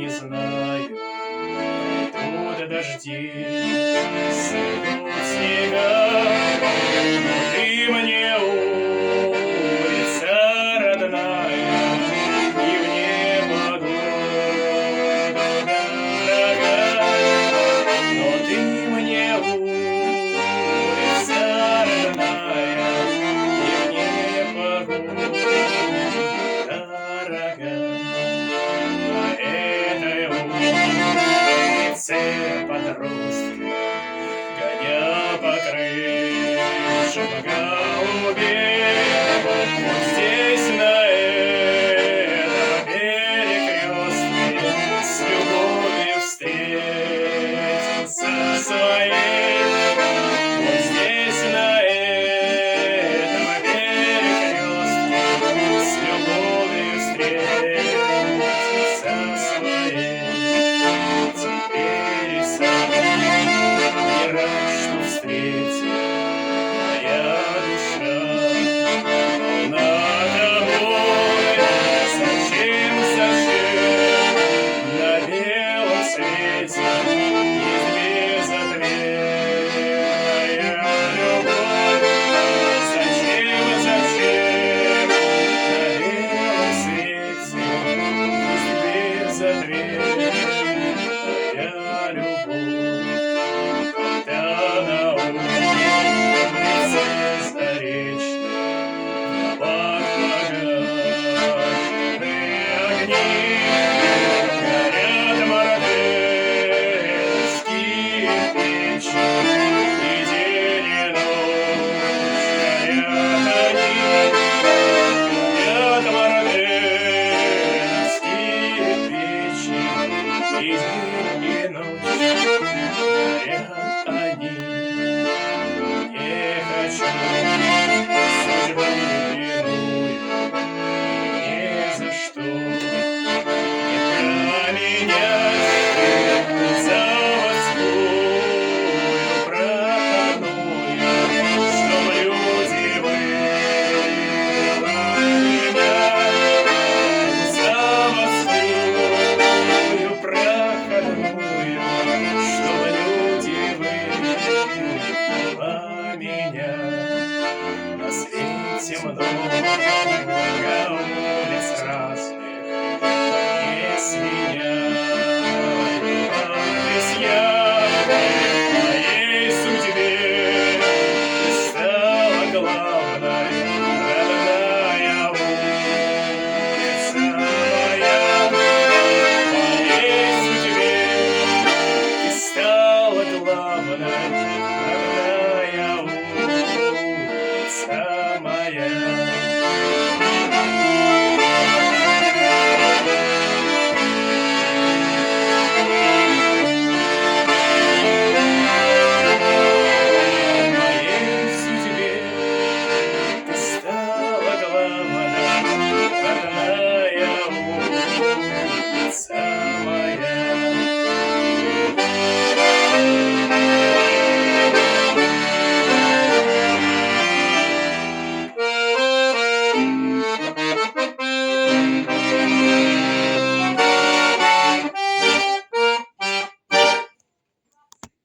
не знаю, пройдут дожди, сойдут снега, но ты мне улица родная, и в непогоду дорога, но ты мне улица родная, и в непогоду дорога. По этой улице подростки, гоня по крышам голубей, вот здесь на этом перекрестке с любовью встретился своей. Вот здесь на этом перекрестке с любовью встретился своей. Теперь и сам не рад, что встретил моя душа. Полна тобой, зачем на белом свете есть безответная любовь? Зачем на белом свете есть безответная любовь? Когда на улице Заречной в домах погашены огни, горят мартеновские печи, и день и ночь горят они. Горят мартеновские печи, и день